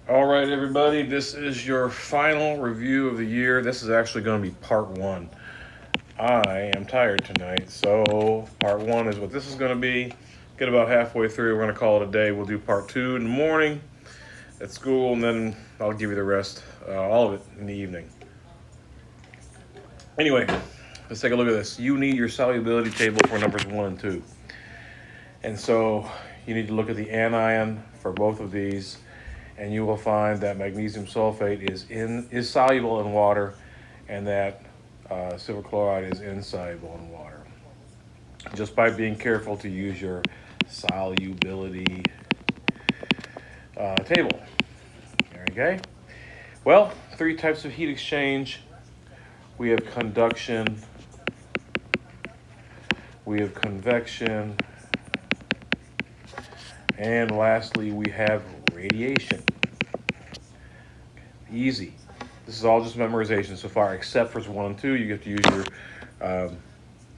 All right, everybody, this is your final review of the year. This is actually going to be part one. I am tired tonight, so part one is what this is going to be. Get about halfway through, we're going to call it a day. We'll do part two in the morning at school, and then I'll give you the rest, all of it in the evening. Anyway, let's take a look at this. You need your solubility table for numbers one and two. And so you need to look at the anion for both of these, and you will find that magnesium sulfate is soluble in water, and that silver chloride is insoluble in water. Just by being careful to use your solubility table. Okay. Well, three types of heat exchange. We have conduction, we have convection, and lastly, we have radiation. Easy. This is all just memorization so far, except for 1 and 2. You get to use your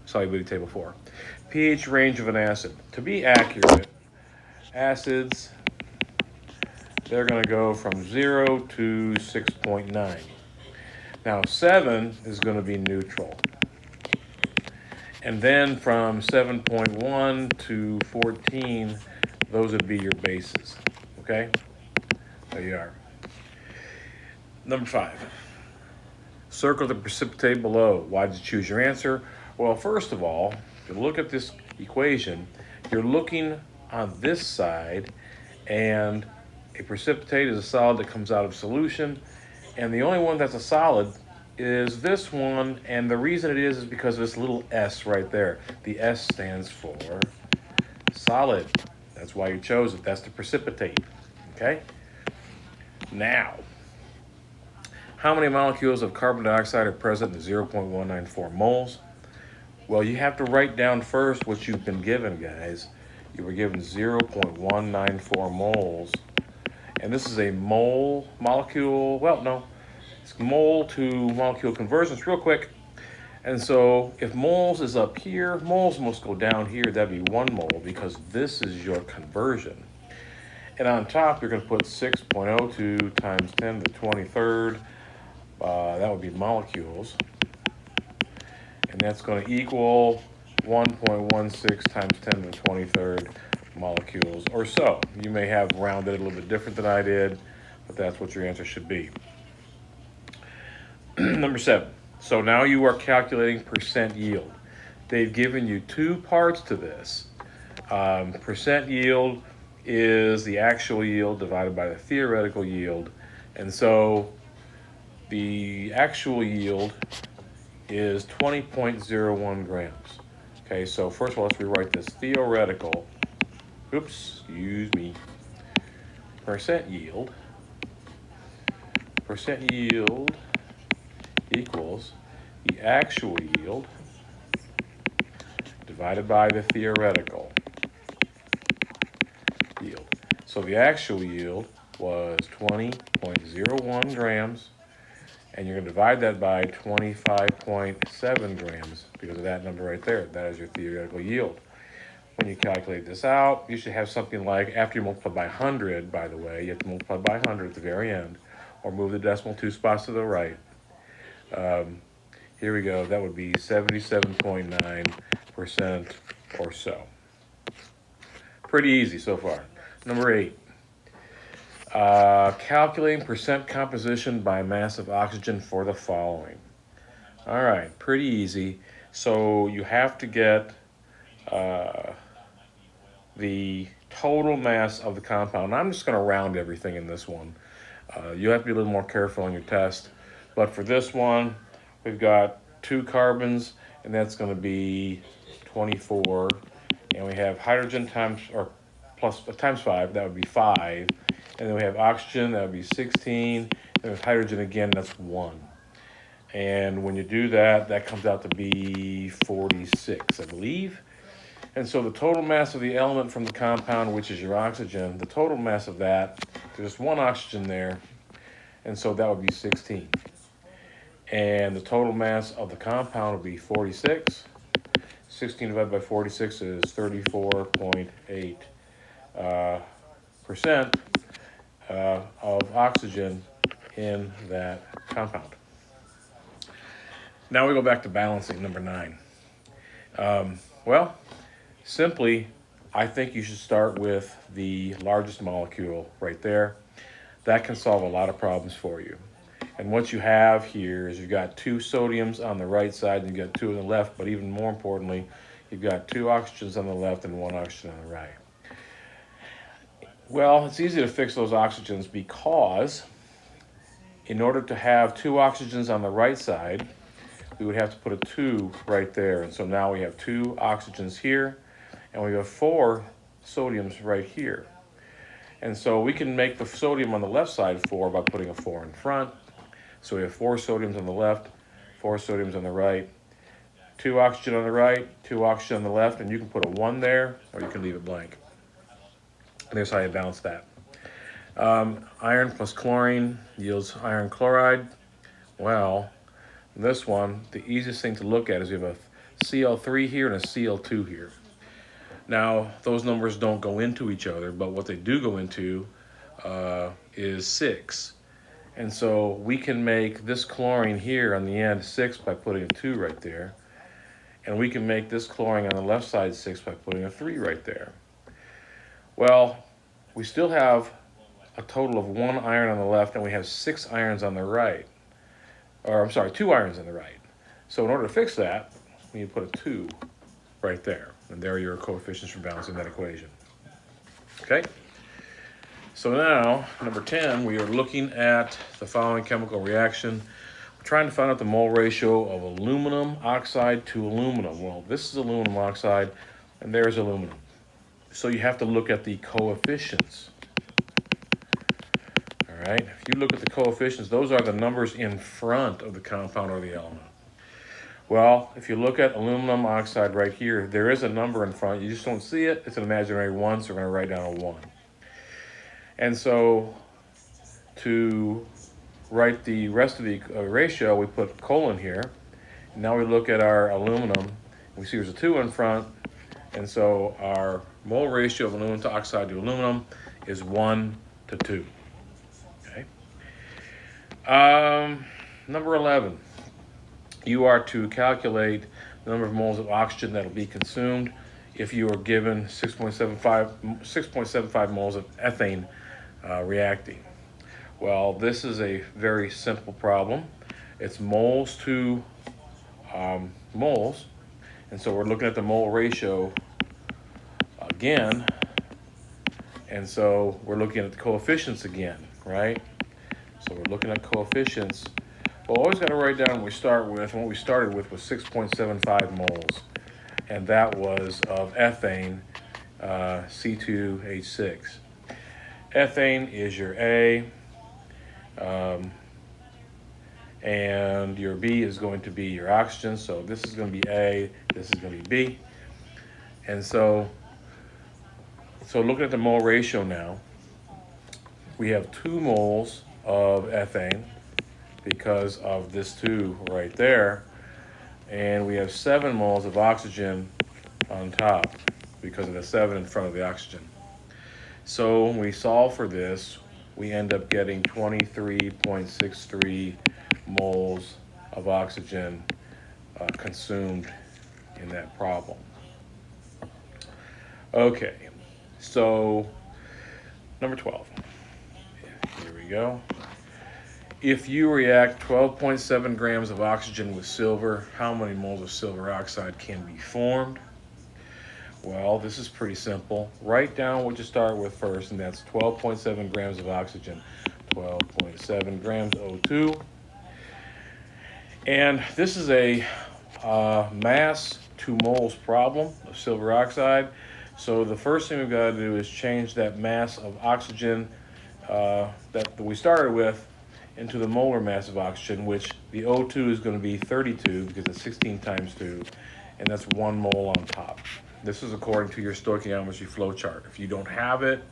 solubility table for. pH range of an acid. To be accurate, acids, they're going to go from 0 to 6.9. Now, 7 is going to be neutral. And then from 7.1 to 14, those would be your bases. Okay? There you are. Number 5. Circle the precipitate below. Why did you choose your answer? Well, first of all, if you look at this equation, you're looking on this side, and a precipitate is a solid that comes out of solution, and the only one that's a solid is this one, and the reason it is because of this little S right there. The S stands for solid. That's why you chose it. That's the precipitate. Okay? Now, how many molecules of carbon dioxide are present in 0.194 moles? Well, you have to write down first what you've been given, guys. You were given 0.194 moles. And this is a molecule, well, no, it's mole to molecule conversions real quick. And so if moles is up here, moles must go down here. That'd be 1 mole because this is your conversion. And on top, you're going to put 6.02 times 10 to the 23rd. That would be molecules. And that's going to equal 1.16 times 10 to the 23rd molecules or so. You may have rounded it a little bit different than I did, but that's what your answer should be. Number 7. So now you are calculating percent yield. They've given you 2 parts to this. Percent yield is the actual yield divided by the theoretical yield. And so the actual yield is 20.01 grams. Okay, so first of all, let's rewrite this. Theoretical, excuse me, percent yield equals the actual yield divided by the theoretical yield. So the actual yield was 20.01 grams, and you're going to divide that by 25.7 grams because of that number right there. That is your theoretical yield. When you calculate this out, you should have something like, after you multiply by 100, by the way, you have to multiply by 100 at the very end, or move the decimal 2 spots to the right. Here we go. That would be 77.9% or so. Pretty easy so far. Number 8. Calculating percent composition by mass of oxygen for the following. All right, pretty easy. So you have to get the total mass of the compound. I'm just going to round everything in this one. You have to be a little more careful on your test. But for this one, we've got 2 carbons, and that's going to be 24. And we have hydrogen times 5, that would be 5. And then we have oxygen, that would be 16. And with hydrogen again, that's 1. And when you do that, that comes out to be 46, I believe. And so the total mass of the element from the compound, which is your oxygen, the total mass of that, there's just 1 oxygen there, and so that would be 16. And the total mass of the compound would be 46. 16 divided by 46 is 34.8% of oxygen in that compound. Now we go back to balancing, number 9. Well, simply, I think you should start with the largest molecule right there. That can solve a lot of problems for you. And what you have here is you've got 2 sodiums on the right side and you've got 2 on the left, but even more importantly, you've got 2 oxygens on the left and 1 oxygen on the right. Well, it's easy to fix those oxygens because in order to have 2 oxygens on the right side, we would have to put a 2 right there. And so now we have 2 oxygens here, and we have 4 sodiums right here. And so we can make the sodium on the left side 4 by putting a 4 in front. So we have 4 sodiums on the left, 4 sodiums on the right, 2 oxygen on the right, 2 oxygen on the left, and you can put a 1 there, or you can leave it blank. And there's how you balance that. Iron plus chlorine yields iron chloride. Well, this one, the easiest thing to look at is we have a Cl3 here and a Cl2 here. Now, those numbers don't go into each other, but what they do go into is 6. And so we can make this chlorine here on the end 6 by putting a 2 right there. And we can make this chlorine on the left side 6 by putting a 3 right there. Well, we still have a total of 1 iron on the left, and we have 6 irons on the right. Or, I'm sorry, 2 irons on the right. So in order to fix that, we need to put a 2 right there. And there are your coefficients for balancing that equation. Okay? So now, number 10, we are looking at the following chemical reaction. We're trying to find out the mole ratio of aluminum oxide to aluminum. Well, this is aluminum oxide, and there's aluminum. So you have to look at the coefficients. All right? If you look at the coefficients, those are the numbers in front of the compound or the element. Well, if you look at aluminum oxide right here, there is a number in front. You just don't see it. It's an imaginary 1, so we're going to write down a 1. And so to write the rest of the ratio, we put colon here. Now we look at our aluminum. We see there's a 2 in front. And so our mole ratio of aluminum oxide to aluminum is 1 to 2. Okay. Number 11. You are to calculate the number of moles of oxygen that will be consumed if you are given 6.75 moles of ethane reacting. Well, this is a very simple problem. It's moles to moles. And so we're looking at the mole ratio again. And so we're looking at the coefficients again, right? So we're looking at coefficients. Well, always got to write down what we start with. And what we started with was 6.75 moles. And that was of ethane, C2H6. Ethane is your A. And your B is going to be your oxygen. So this is going to be A, this is going to be B. And so looking at the mole ratio now, we have 2 moles of ethane because of this 2 right there. And we have 7 moles of oxygen on top because of the 7 in front of the oxygen. So when we solve for this, we end up getting 23.63 moles of oxygen consumed in that problem. Okay, so number 12. Here we go. If you react 12.7 grams of oxygen with silver, how many moles of silver oxide can be formed? Well, this is pretty simple. Write down what you start with first, and that's 12.7 grams of oxygen. 12.7 grams O2. And this is a mass to moles problem of silver oxide. So the first thing we've got to do is change that mass of oxygen that we started with into the molar mass of oxygen, which the O2 is going to be 32 because it's 16 times 2, and that's 1 mole on top. This is according to your stoichiometry flow chart. If you don't have it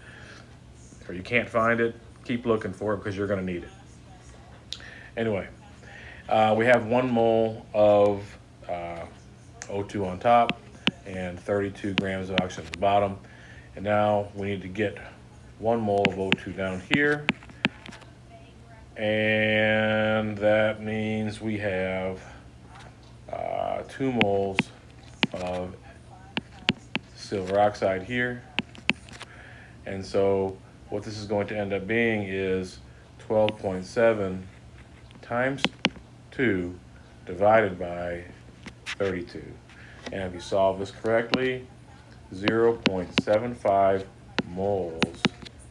or you can't find it, keep looking for it because you're going to need it. Anyway, we have 1 mole of O2 on top and 32 grams of oxygen at the bottom. And now we need to get 1 mole of O2 down here. And that means we have 2 moles of silver oxide here. And so what this is going to end up being is 12.7 times 2 divided by 32. And if you solve this correctly, 0.75 moles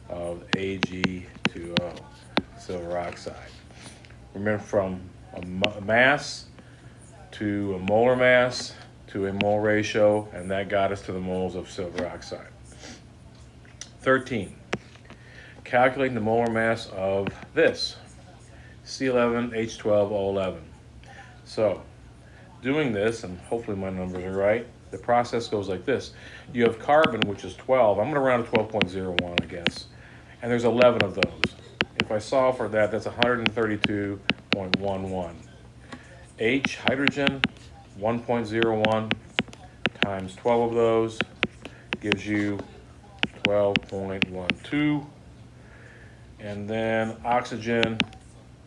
of Ag2O, silver oxide. Remember, from a mass to a molar mass to a mole ratio, and that got us to the moles of silver oxide. 13. Calculating the molar mass of this, C11H12O11. So, doing this, and hopefully my numbers are right, the process goes like this. You have carbon, which is 12. I'm going to round to 12.01, I guess. And there's 11 of those. If I solve for that, that's 132.11. H, hydrogen, 1.01 times 12 of those gives you 12.12. And then oxygen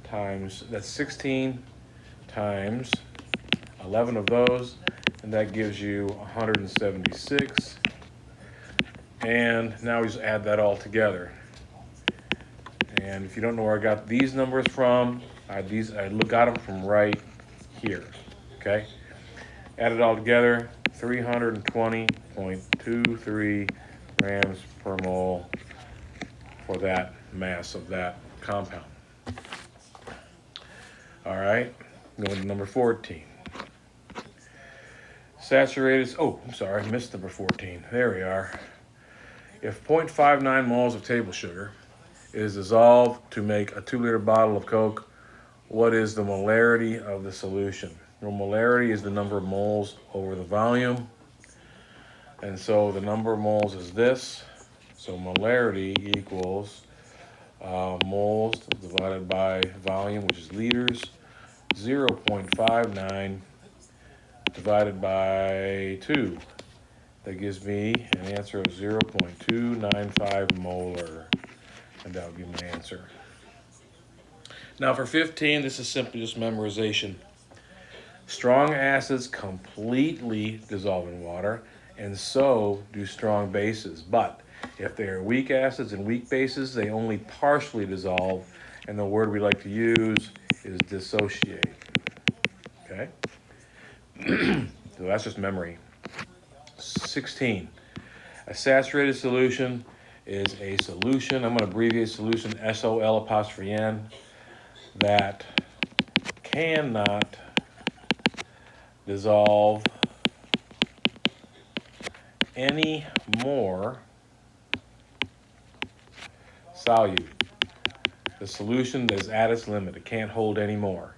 times, that's 16 times 11 of those, and that gives you 176. And now we just add that all together. And if you don't know where I got these numbers from, I got them from right here. Okay? Add it all together, 320.23 grams per mole for that mass of that compound. All right, going to number 14. Saturated, I'm sorry, I missed number 14. There we are. If 0.59 moles of table sugar is dissolved to make a 2-liter bottle of Coke, what is the molarity of the solution? Well, molarity is the number of moles over the volume. And so the number of moles is this. So molarity equals moles divided by volume, which is liters, 0.59 divided by 2. That gives me an answer of 0.295 molar. And that would be my answer. Now for 15, this is simply just memorization. Strong acids completely dissolve in water, and so do strong bases. But if they are weak acids and weak bases, they only partially dissolve, and the word we like to use is dissociate. Okay? So that's just memory. 16. A saturated solution is a solution, I'm going to abbreviate solution SOL', that cannot dissolve any more solute. The solution is at its limit. It can't hold any more.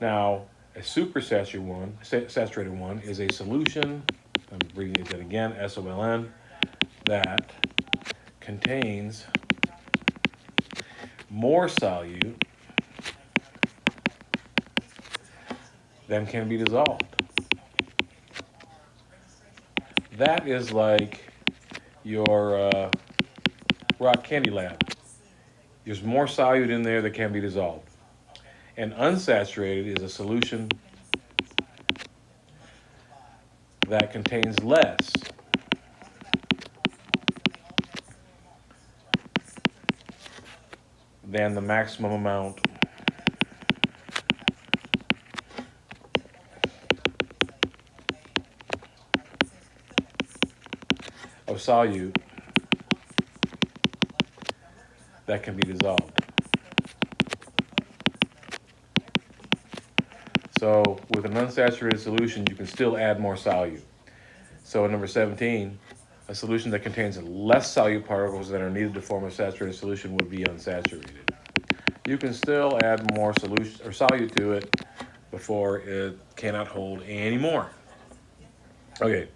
Now, a supersaturated one is a solution, I'm abbreviating that again, SOLN, that contains more solute than can be dissolved. That is like your rock candy lab. There's more solute in there that can be dissolved. And unsaturated is a solution that contains less than the maximum amount of solute that can be dissolved. So with an unsaturated solution, you can still add more solute. So in number 17, a solution that contains less solute particles than are needed to form a saturated solution would be unsaturated. You can still add more solution or solute to it before it cannot hold any more. Okay.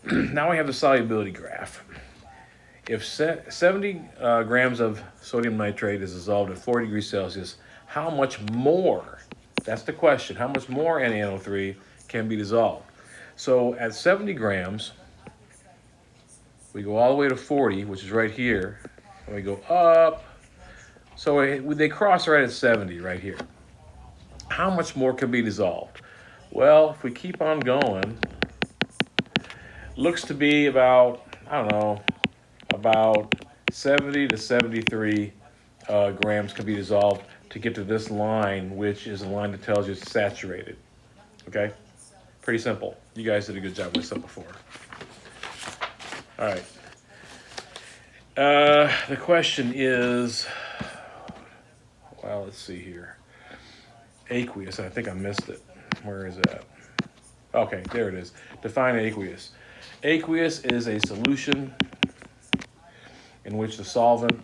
Now we have the solubility graph. If 70 grams of sodium nitrate is dissolved at 40 degrees Celsius, how much more, that's the question, how much more NaNO3 can be dissolved? So at 70 grams, we go all the way to 40, which is right here, and we go up. So they cross right at 70 right here. How much more can be dissolved? Well, if we keep on going, looks to be about, I don't know, about 70 to 73 grams can be dissolved to get to this line, which is a line that tells you it's saturated. Okay? Pretty simple. You guys did a good job with this stuff before. All right. The question is, well, let's see here. Aqueous, I think I missed it. Where is that? Okay, there it is. Define aqueous. Aqueous is a solution in which the solvent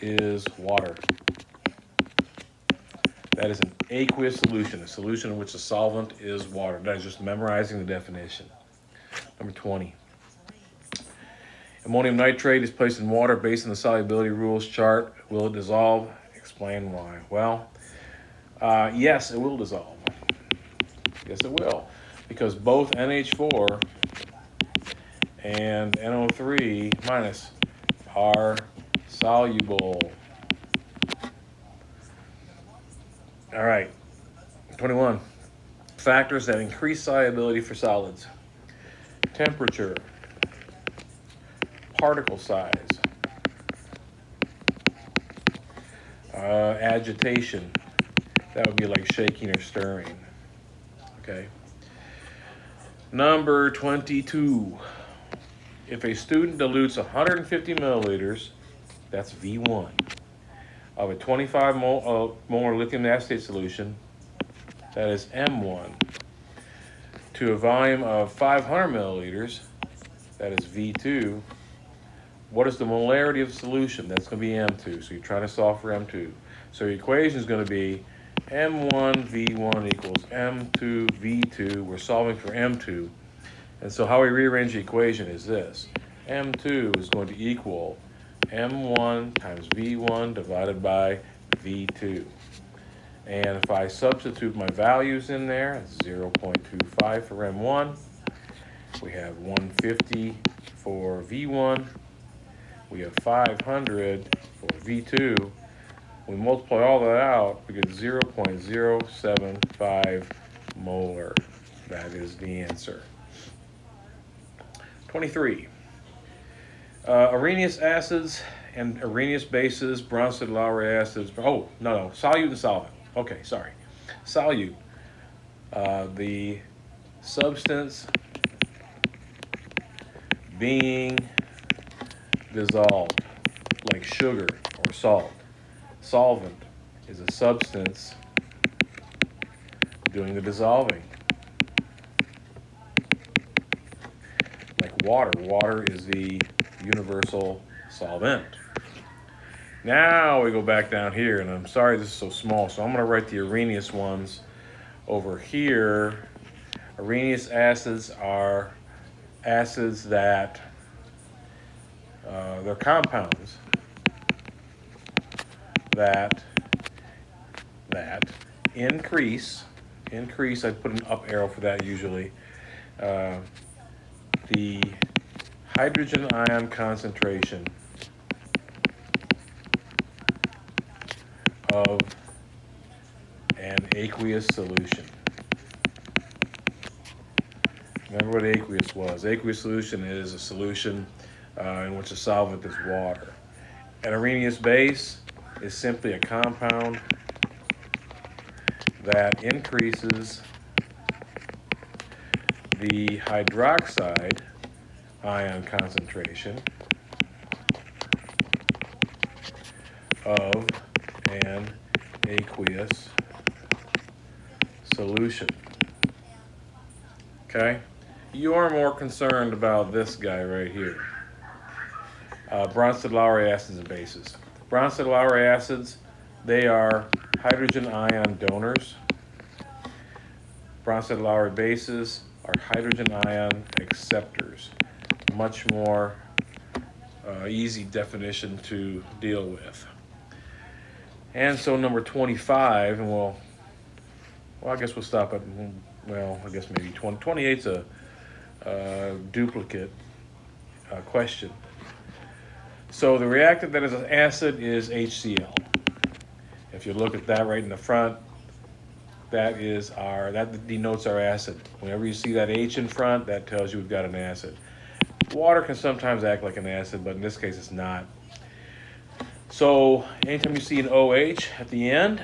is water. That is an aqueous solution, a solution in which the solvent is water. That is just memorizing the definition. Number 20. Ammonium nitrate is placed in water based on the solubility rules chart. Will it dissolve? Explain why. Well, yes, it will dissolve. Yes, it will. Because both NH4 and NO3 minus are soluble. All right, 21. Factors that increase solubility for solids. Temperature, particle size, agitation. That would be like shaking or stirring. Okay. Number 22. If a student dilutes 150 milliliters, that's V1, of a 25 molar lithium acetate solution, that is M1, to a volume of 500 milliliters, that is V2, what is the molarity of the solution? That's going to be M2. So you're trying to solve for M2. So your equation is going to be M1 V1 equals M2 V2. We're solving for M2. And so how we rearrange the equation is this. M2 is going to equal M1 times V1 divided by V2. And if I substitute my values in there, it's 0.25 for M1. We have 150 for V1. We have 500 for V2. We multiply all that out, we get 0.075 molar. That is the answer. 23. Arrhenius acids and Arrhenius bases, Bronsted-Lowry acids. Oh, no, solute and solvent. Okay, sorry. Solute. The substance being dissolved, like sugar or salt. Solvent is a substance doing the dissolving. Like water. Water is the universal solvent. Now we go back down here, and I'm sorry this is so small, so I'm going to write the Arrhenius ones over here. Arrhenius acids are acids that they're compounds that increase, I put an up arrow for that usually, the hydrogen ion concentration of an aqueous solution. Remember what aqueous was. Aqueous solution is a solution in which a solvent is water. An Arrhenius base is simply a compound that increases the hydroxide ion concentration of an aqueous solution. Okay? You're more concerned about this guy right here. Bronsted-Lowry acids and bases. Bronsted-Lowry acids, they are hydrogen ion donors. Bronsted-Lowry bases are hydrogen ion acceptors. Much more easy definition to deal with. And so number 25, and well, I guess we'll stop at, well, I guess maybe 20. 28's a duplicate question. So the reactant that is an acid is HCl. If you look at that right in the front, that denotes our acid. Whenever you see that H in front, that tells you we've got an acid. Water can sometimes act like an acid, but in this case it's not. So anytime you see an OH at the end,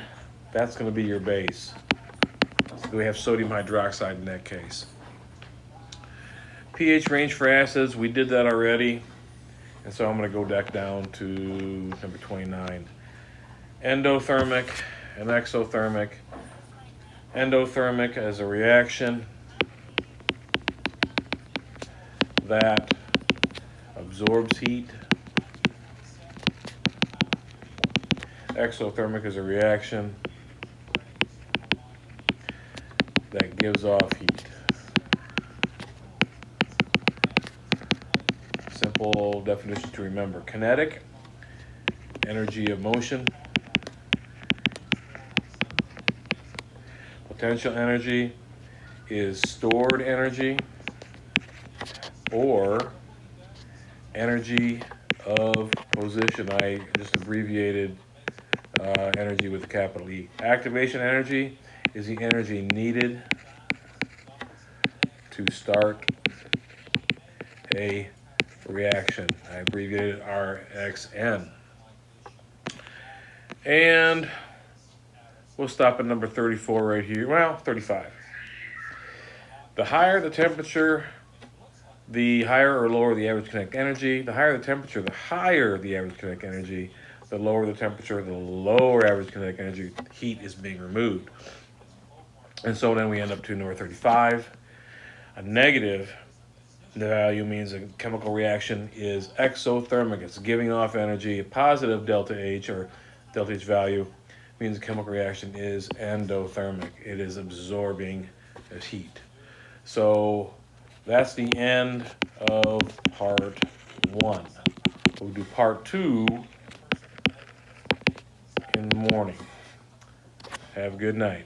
that's going to be your base. So we have sodium hydroxide in that case. pH range for acids, we did that already. And so I'm going to go back down to number 29. Endothermic and exothermic. Endothermic is a reaction that absorbs heat. Exothermic is a reaction that gives off heat. Simple definition to remember. Kinetic, energy of motion. Potential energy is stored energy or energy of position. I just abbreviated energy with a capital E. Activation energy is the energy needed to start a reaction. I abbreviated RXN. And we'll stop at number 34 right here. Well, 35. The higher the temperature, the higher or lower the average kinetic energy. The higher the temperature, the higher the average kinetic energy. The lower the temperature, the lower average kinetic energy. Heat is being removed. And so then we end up to number 35. A negative value means a chemical reaction is exothermic. It's giving off energy. A positive delta H or delta H value means a chemical reaction is endothermic. It is absorbing heat. So that's the end of part 1. We'll do part 2 in the morning. Have a good night.